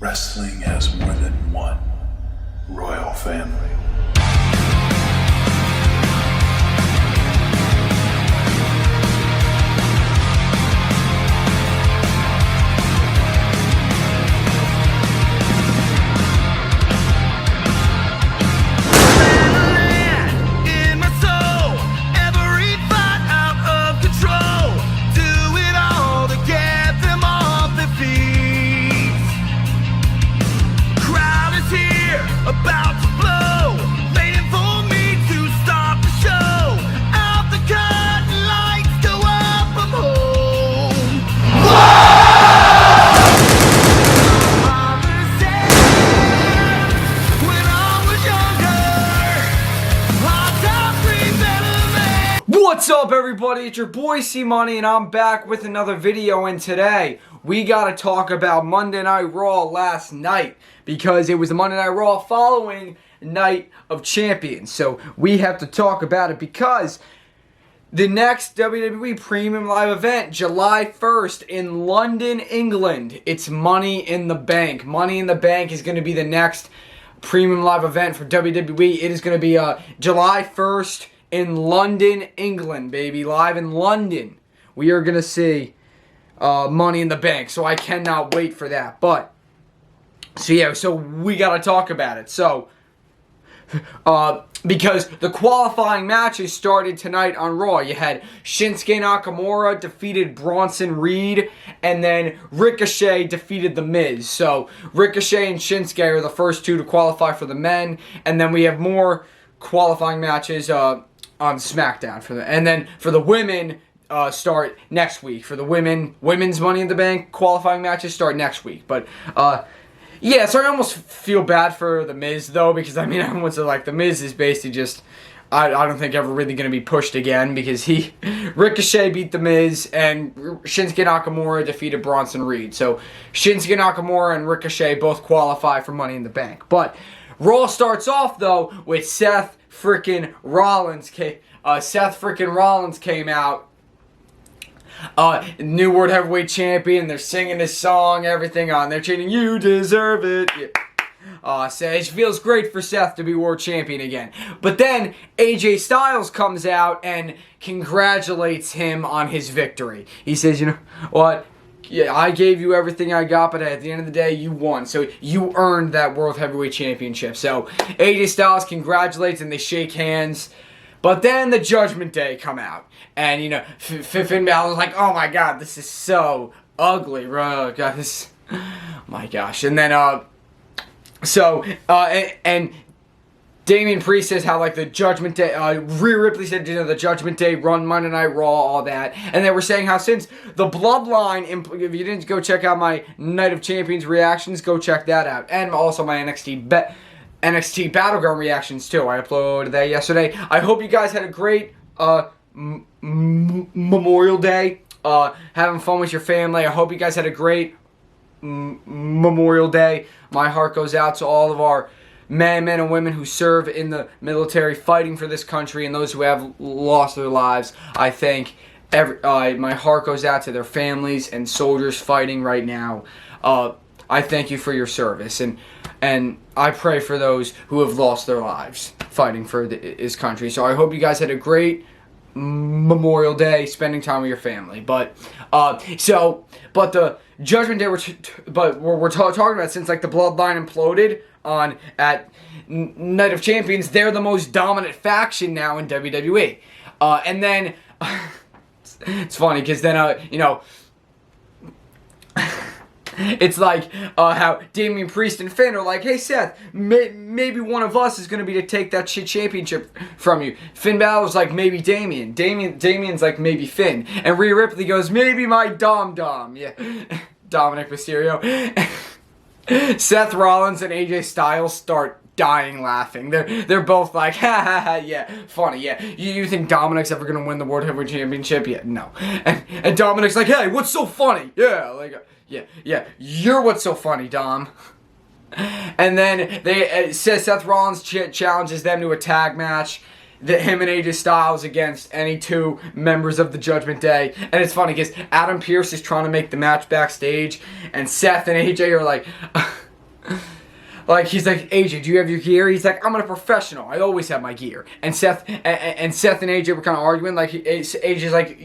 Wrestling has more than one royal family. What's up, everybody? It's your boy C-Money, and I'm back with another video. And today we gotta talk about Monday Night Raw last night, because it was the Monday Night Raw following Night of Champions. So we have to talk about it because the next WWE Premium Live event, July 1st in London, England, it's Money in the Bank. Money in the Bank is going to be the next Premium Live event for WWE. It is going to be July 1st in London, England, baby. Live in London. We are going to see Money in the Bank. So I cannot wait for that. So we got to talk about it. So, because the qualifying matches started tonight on Raw. You had Shinsuke Nakamura defeated Bronson Reed, and then Ricochet defeated The Miz. So Ricochet and Shinsuke are the first two to qualify for the men, and then we have more qualifying matches on SmackDown and then for the women start next week. For the women's Money in the Bank qualifying matches start next week. But yeah, so I almost feel bad for The Miz, though, because, I mean, everyone's like, The Miz is basically just, I don't think ever really going to be pushed again, because Ricochet beat The Miz, and Shinsuke Nakamura defeated Bronson Reed. So, Shinsuke Nakamura and Ricochet both qualify for Money in the Bank. But Raw starts off, though, with Seth freaking Rollins. Seth freaking Rollins came out. New World Heavyweight Champion. They're singing his song, everything on. They're chanting, "You deserve it." Yeah. So it feels great for Seth to be World Champion again. But then AJ Styles comes out and congratulates him on his victory. He says, "You know what? Yeah, I gave you everything I got, but at the end of the day, you won. So you earned that World Heavyweight Championship." So AJ Styles congratulates and they shake hands. But then the Judgment Day come out. And, you know, Finn Balor's like, "Oh my god, this is so ugly, bro. God, this... Oh my gosh." And then, and Damian Priest says how, like, the Judgment Day, Rhea Ripley said, you know, the Judgment Day run Monday Night Raw, all that. And they were saying how since the Bloodline, if you didn't go check out my Night of Champions reactions, go check that out. And also my NXT Battleground reactions, too. I uploaded that yesterday. I hope you guys had a great Memorial Day, having fun with your family. I hope you guys had a great Memorial Day. My heart goes out to all of our men and women who serve in the military fighting for this country and those who have lost their lives. I think my heart goes out to their families and soldiers fighting right now. I thank you for your service, and I pray for those who have lost their lives fighting for this country. So I hope you guys had a great Memorial Day, spending time with your family. But the Judgment Day, we're talking about, since like the Bloodline imploded at Night of Champions, they're the most dominant faction now in WWE. And then it's funny because then you know. It's like how Damian Priest and Finn are like, "Hey Seth, maybe one of us is going to be to take that shit championship from you." Finn Balor's like, "Maybe Damian." Damian's like, "Maybe Finn." And Rhea Ripley goes, "Maybe my Dom." Yeah. Dominic Mysterio. Seth Rollins and AJ Styles start dying laughing. They're both like, "Ha ha ha, yeah, funny, yeah. You think Dominic's ever going to win the World Heavyweight Championship?" Yeah, no. And Dominic's like, "Hey, what's so funny?" Yeah, like... Yeah, you're what's so funny, Dom. And then Seth Rollins challenges them to a tag match. Him and AJ Styles against any two members of the Judgment Day. And it's funny because Adam Pearce is trying to make the match backstage, and Seth and AJ are like, Like, he's like, AJ, do you have your gear? He's like, I'm a professional. I always have my gear. And Seth and AJ were kind of arguing. Like, AJ's like,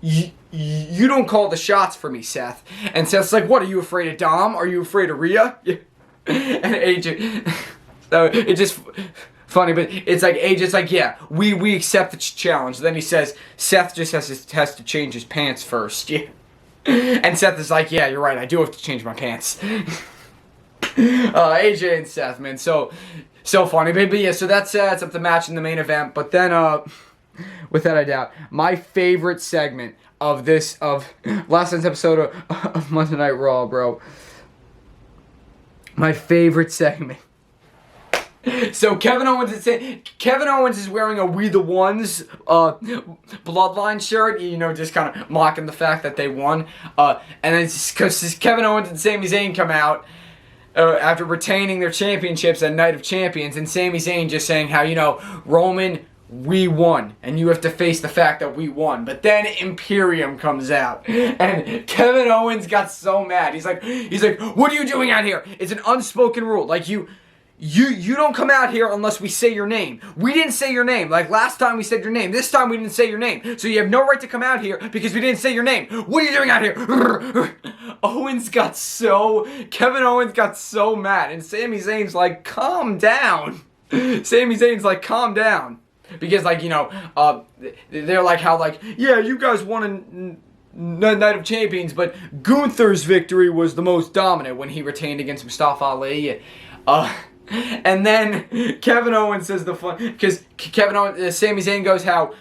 you don't call the shots for me, Seth. And Seth's like, what, are you afraid of Dom? Are you afraid of Rhea? And AJ, so it's just funny, but it's like, AJ's like, yeah, we accept the challenge. Then he says, Seth just has to change his pants first. Yeah. And Seth is like, yeah, you're right, I do have to change my pants. AJ and Seth, man, so funny. But yeah, so that sets up the match in the main event. But then, without a doubt, my favorite segment of last night's episode of Monday Night Raw, bro. My favorite segment. So Kevin Owens is wearing a We the Ones Bloodline shirt, you know, just kind of mocking the fact that they won. And then because Kevin Owens and Sami Zayn come out after retaining their championships at Night of Champions, and Sami Zayn just saying how, you know, Roman, we won, and you have to face the fact that we won. But then Imperium comes out, and Kevin Owens got so mad. He's like, what are you doing out here? It's an unspoken rule. Like, you don't come out here unless we say your name. We didn't say your name. Like, last time we said your name. This time we didn't say your name. So you have no right to come out here because we didn't say your name. What are you doing out here? Kevin Owens got so mad, and Sami Zayn's like, calm down. Sami Zayn's like, calm down. Because, like, you know, they're like, how, like, yeah, you guys won a Night of Champions, but Gunther's victory was the most dominant when he retained against Mustafa Ali. And then Kevin Owens says because Sami Zayn goes how,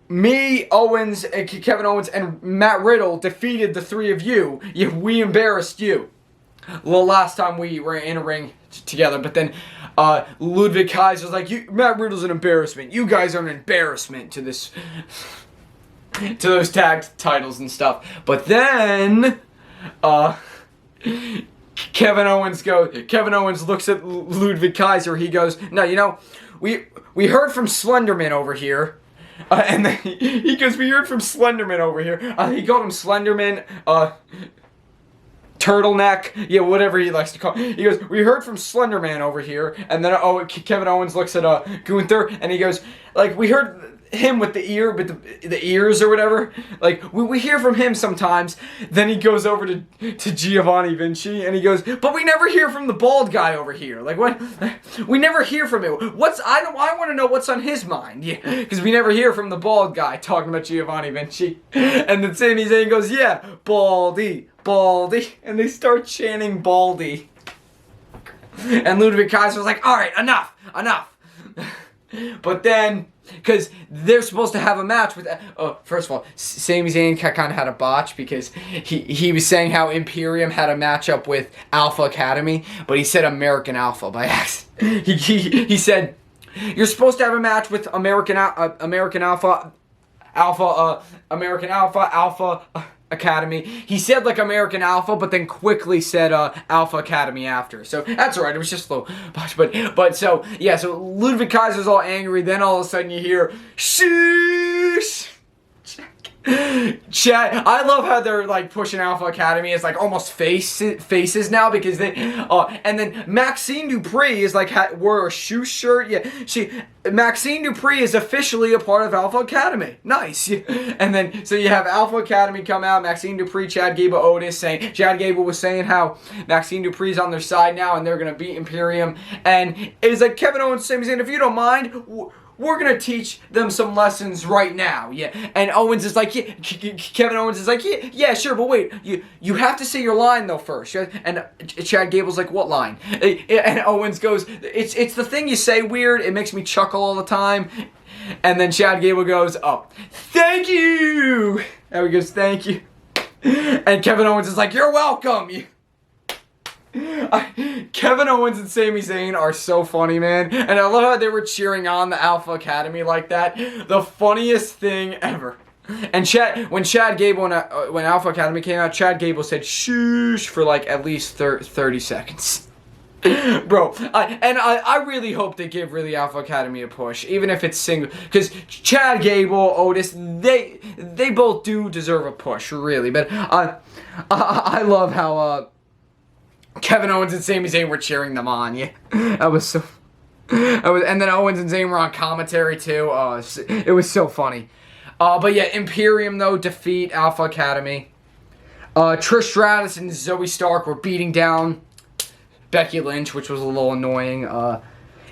me, Owens, Kevin Owens, and Matt Riddle defeated the three of you. We embarrassed you. Well, last time we were in a ring together, but then Ludwig Kaiser's like, Matt Riddle's an embarrassment. You guys are an embarrassment to those tag titles and stuff. But then Kevin Owens looks at Ludwig Kaiser. He goes, no, you know, we heard from Slenderman over here. And then he goes, we heard from Slenderman over here. He called him Slenderman, turtleneck, yeah, whatever he likes to call it. He goes, we heard from Slenderman over here. And then Kevin Owens looks at Gunther, and he goes, like, we heard him with the ears or whatever. Like, we hear from him sometimes. Then he goes over to Giovanni Vinci, and he goes, but we never hear from the bald guy over here. Like, what? We never hear from him. I want to know what's on his mind. Yeah, because we never hear from the bald guy talking about Giovanni Vinci. And then Sami Zayn goes, yeah, Baldy, and they start chanting Baldy. And Ludwig Kaiser was like, all right, enough. But then, because they're supposed to have a match with, first of all, Sami Zayn kind of had a botch because he was saying how Imperium had a matchup with Alpha Academy, but he said American Alpha by accident. He said, you're supposed to have a match with American Alpha Academy. He said like American Alpha, but then quickly said Alpha Academy after. So that's alright. It was just a little botch, but so yeah. So Ludwig Kaiser's all angry. Then all of a sudden you hear sheesh. Chat. I love how they're like pushing Alpha Academy as like almost faces now because they. And then Maxine Dupree is like wore a shoe shirt. Yeah, Maxine Dupree is officially a part of Alpha Academy. Nice. Yeah. And then so you have Alpha Academy come out. Maxine Dupree, Chad Gable, Otis saying Chad Gable was saying how Maxine Dupree's on their side now and they're gonna beat Imperium. And it's like Kevin Owens saying, if you don't mind, we're going to teach them some lessons right now. Yeah. And Owens is like, yeah. Kevin Owens is like, yeah, sure, but wait. You have to say your line, though, first. And Chad Gable's like, what line? And Owens goes, it's the thing you say weird. It makes me chuckle all the time. And then Chad Gable goes, oh, thank you. And he goes, thank you. And Kevin Owens is like, you're welcome. Kevin Owens and Sami Zayn are so funny, man. And I love how they were cheering on the Alpha Academy like that. The funniest thing ever. And when Alpha Academy came out, Chad Gable said shoosh for like at least 30 seconds. Bro, I really hope they give really Alpha Academy a push, even if it's single, because Chad Gable, Otis, they both do deserve a push, really. But I love how Kevin Owens and Sami Zayn were cheering them on. Yeah, that was so. And then Owens and Zayn were on commentary too. It was so funny. But yeah, Imperium though defeat Alpha Academy. Trish Stratus and Zoe Stark were beating down Becky Lynch, which was a little annoying.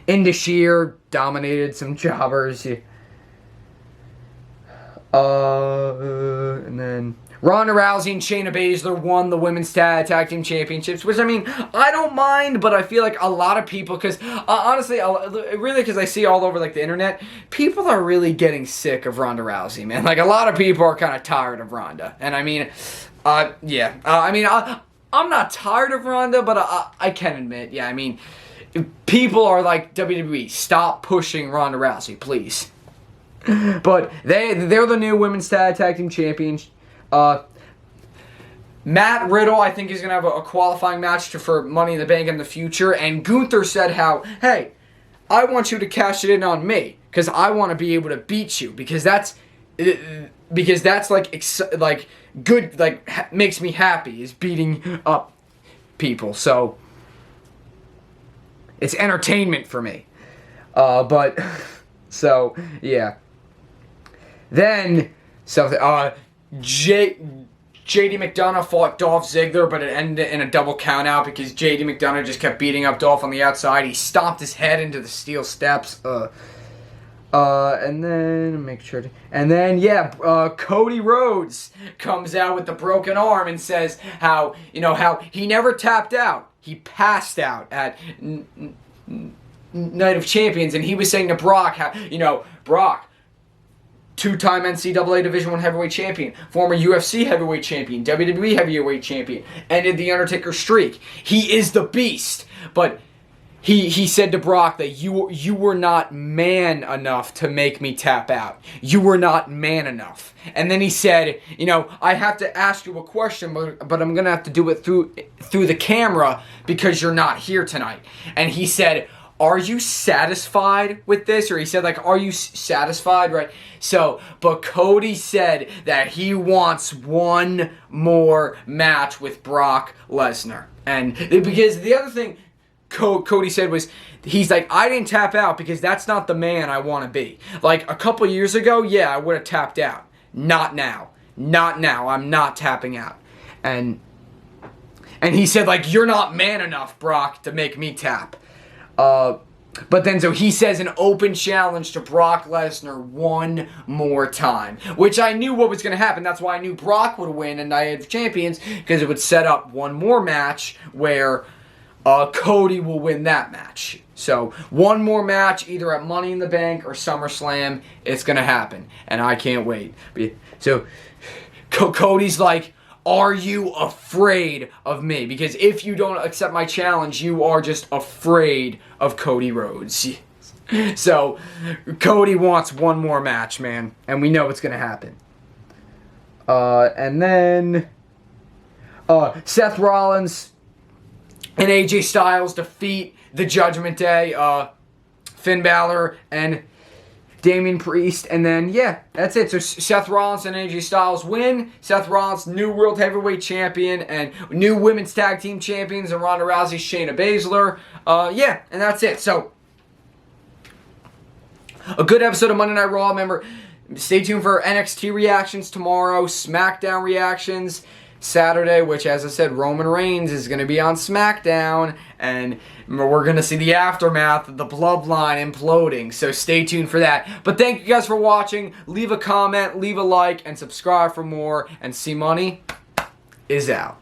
Indashir dominated some jobbers. And then Ronda Rousey and Shayna Baszler won the Women's Tag Team Championships, which, I mean, I don't mind, but I feel like a lot of people, because, honestly, really, because I see all over, like, the internet, people are really getting sick of Ronda Rousey, man. Like, a lot of people are kind of tired of Ronda. And, I mean, yeah. I mean, I'm not tired of Ronda, but I can admit, yeah, I mean, people are like, WWE, stop pushing Ronda Rousey, please. But they're the new Women's Tag Team Champions. Matt Riddle, I think, is going to have a qualifying match for Money in the Bank in the future. And Gunther said hey, I want you to cash it in on me because I want to be able to beat you because that's like good, like makes me happy is beating up people. So it's entertainment for me. But so yeah. Then something. JD McDonough fought Dolph Ziggler, but it ended in a double countout because JD McDonough just kept beating up Dolph on the outside. He stomped his head into the steel steps. And then Cody Rhodes comes out with the broken arm and says how he never tapped out. He passed out at Night of Champions, and he was saying to Brock Brock, two-time NCAA Division I heavyweight champion, former UFC heavyweight champion, WWE heavyweight champion, ended the Undertaker streak. He is the beast. But he said to Brock that you were not man enough to make me tap out. You were not man enough. And then he said, I have to ask you a question, but I'm going to have to do it through the camera because you're not here tonight. And he said, are you satisfied with this? Or he said, are you satisfied, right? So, but Cody said that he wants one more match with Brock Lesnar. And because the other thing Cody said was, he's like, I didn't tap out because that's not the man I want to be. Like, a couple years ago, yeah, I would have tapped out. Not now. Not now. I'm not tapping out. And he said, you're not man enough, Brock, to make me tap. But then, so he says an open challenge to Brock Lesnar one more time, which I knew what was going to happen. That's why I knew Brock would win in Night of Champions, because it would set up one more match where Cody will win that match. So, one more match, either at Money in the Bank or SummerSlam, it's going to happen, and I can't wait. So, Cody's like, are you afraid of me? Because if you don't accept my challenge, you are just afraid of Cody Rhodes. So, Cody wants one more match, man. And we know it's going to happen. And then Seth Rollins and AJ Styles defeat the Judgment Day. Finn Balor and Damian Priest, and then, yeah, that's it. So Seth Rollins and AJ Styles win. Seth Rollins, new World Heavyweight Champion, and new Women's Tag Team Champions, and Ronda Rousey, Shayna Baszler. Yeah, and that's it. So, a good episode of Monday Night Raw. Remember, stay tuned for NXT reactions tomorrow, SmackDown reactions Saturday, which, as I said, Roman Reigns is going to be on SmackDown, and we're going to see the aftermath of the bloodline imploding, so stay tuned for that. But thank you guys for watching. Leave a comment, leave a like, and subscribe for more, and C-Money is out.